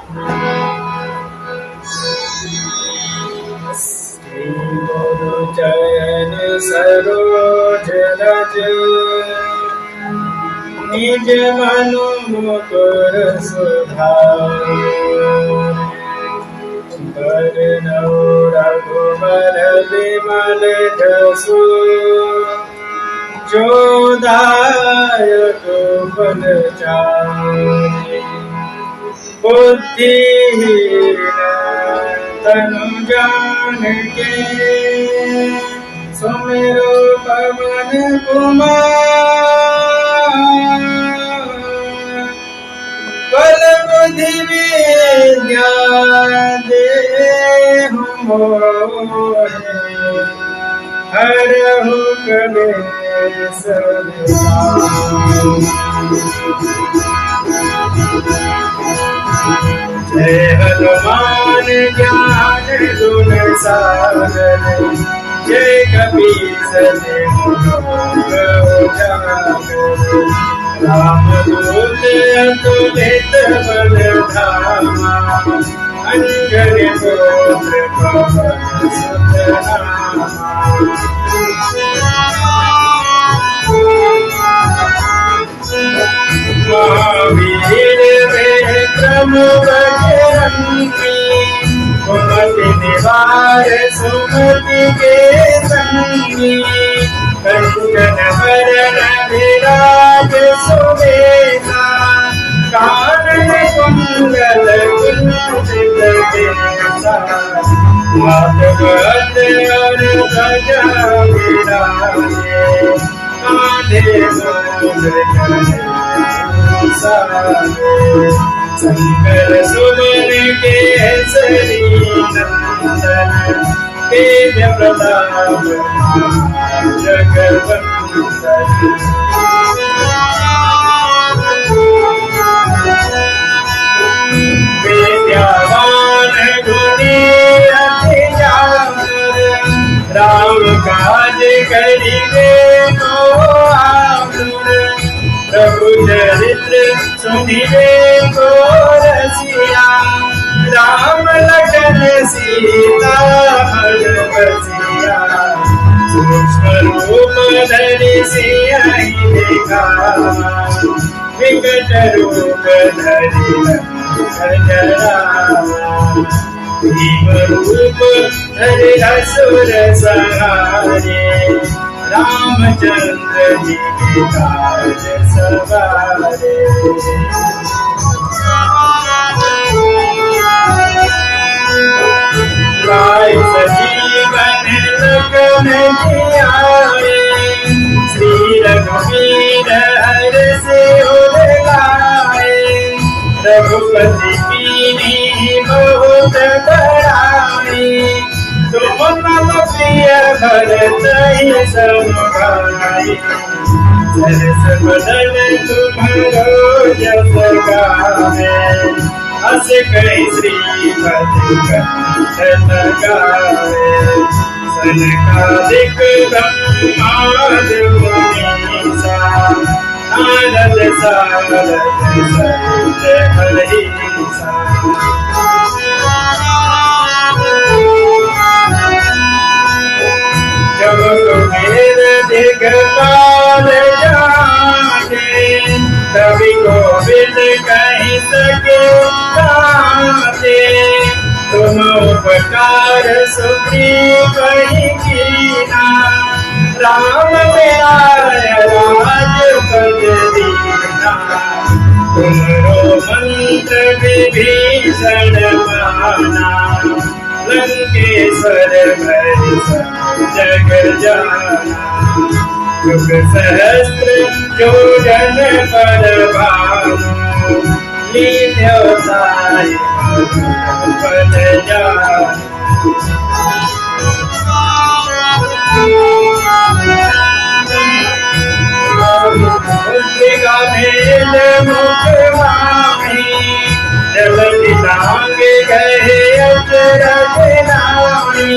श्री गुरु चरण सरोज रज निज मनु मुकुर सुधारि बरनउँ रघुबर विमल जसु जो दायक फल चारि बुद्धिहीन तनु जानिके सुमिरो पवन कुमार बल बुद्धि विद्या देहु मोहि हरहु कलेश जय हनुमान ज्ञान गुण सागर जय कपीस रामदूत अतुलित बल धामा अंजनी पुत्र पवन सुत महावीर विक्रम बजरंगी कुमति निवार सुमति के संगी कंचन वरण विराज सुवेशा कानन कुंडल कुंचित केसा माधव और ध्वजा विराजे कांधे मूल शंकर सुमन केसरी नंदन तेज प्रताप जगवंदन विद्यावान गुणी अति चातुर राम काज करिबे को आतुर प्रभु चरित्र सुनिबे को रसिया राम लखन सीता हर बसिया सूक्ष्म रूप धरि सियहि दिखावा विकट रूप धरि लंक जरावा भीम रूप धरि असुर संहारे रामचंद्र जी के काज सवारे गाय सजीवन लखन जियाए श्री रघुवीर हर सिर लाए रघुपति कीन्ही बहुत बड़ाई तुम मम प्रिय भरत सम भाई सरस बदन तुम्हारो जस गावे अस कहि श्रीपति कंठ गावे सनकादिक ब्रह्माद मुनीसा नारद सारद सहित हरिसा जब कुबेर दिगपाल जाने कवि गोविंद कहि सके गाते तुम उपकार सुग्रीव कहि कीना राम मिलाय राजपद दीना तुमरो मंत्र विभीषण माना लंकेश्वर भय जग जाना युग सहस्त्र योजन पर भानु लील्योताय पद जानु गानेल मुख माही जलति लांग गए अचरज नामी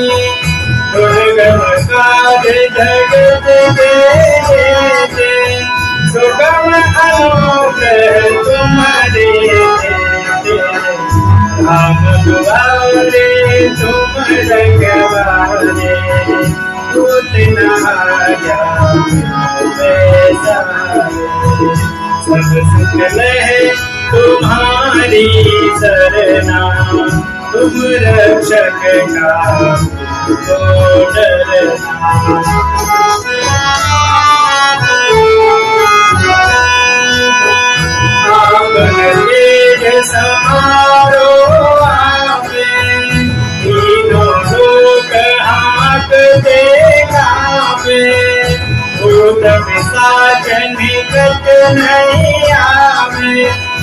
दुर्गम काज जगत देते सुगम अनुग्रह तुम्हारे दुआरे तुम रखवारे, उतना सब सुख लहे तुम्हारी शरणा, तुम रक्षक का को डरना। समारो आपे, तीनों लोक हाथ देखावे, भूत पिशाच निकट नहीं आवे,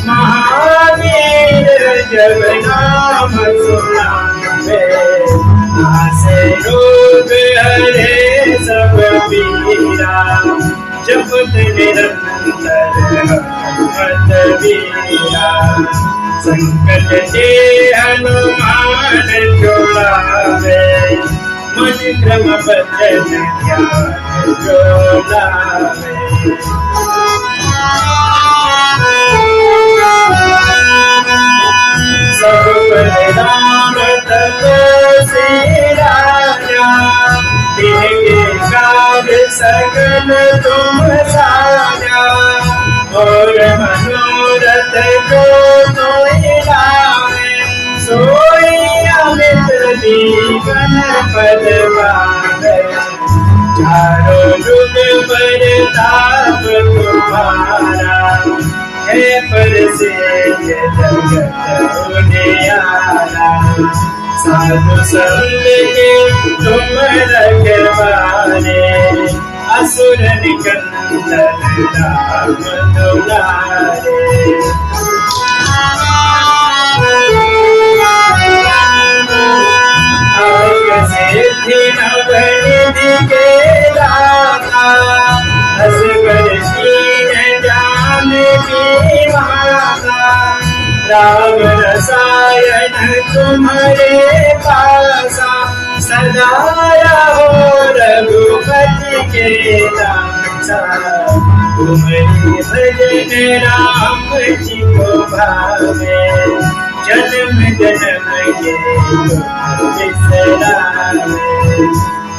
महावीर जब नाम सुनावे, नासे रोग हरे सब पीरा, जपत निरंतर हनुमत वीरा, संकट ते हनुमान छुड़ावे, मन क्रम बचन ध्यान जो लावे। सब पर राम तपस्वी राजा, तिनके काज सकल तुम साजा, और मनोरथ को सोई लावे, सोई अमित जीवन पद पावे, चारों युग परताप तुम्हारा, है प्रसिद्ध जगत उजियारा, साधु संत के तुम रखवारे, असुर निकंदन राम दुलारे। सिद्धि नवनिधि के दाता, असगर कीन जान की माता, राम रसायन तुम्हारे पासा, सदा रहो रघुपति के दासा, तुम्हारी भजन राम जी को भावे, जन्म जन्म के बिसरावे,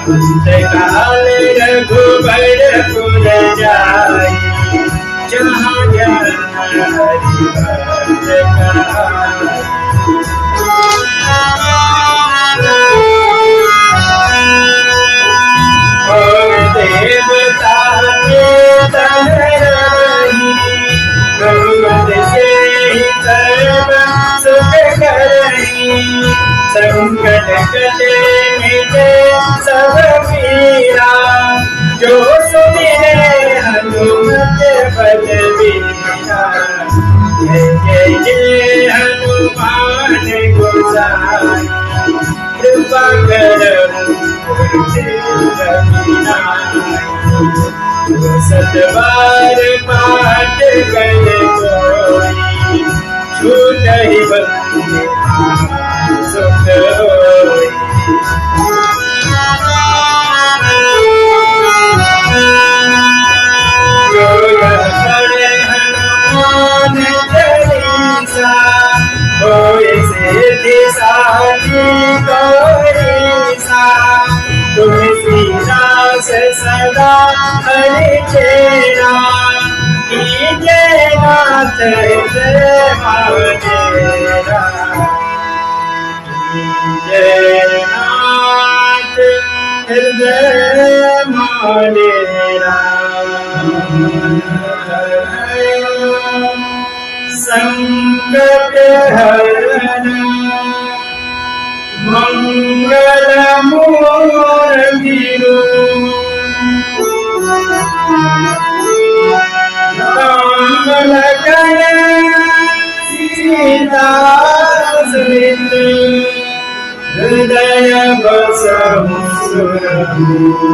अंतकाल रघुबरपुर जाई, जहाँ जहाँ हरि भक्त कहाई। और देवता के तरही, भगवत से ही सर्व सुख करही, संकट कटे मिटे सब पीरा, जो सुमिरे हनुमत बलवीरा, जय जय जय हनुमान गोसाई, कृपा करहु सतबार पाठ कर कोई, छूटहि बंदे सुख होई। जो यह पढ़े हनुमान चालीसा, होय सिद्धि साखी गौरीसा, तुलसीदास सदा हरि चेरा, कीजे नाथ हृदय मावनेरा, कीजे नाथ हृदय मावनेरा। संकट हरण मंगल मूर्ति राम लगन सीता सहित, हृदय बसहु सुरभूप।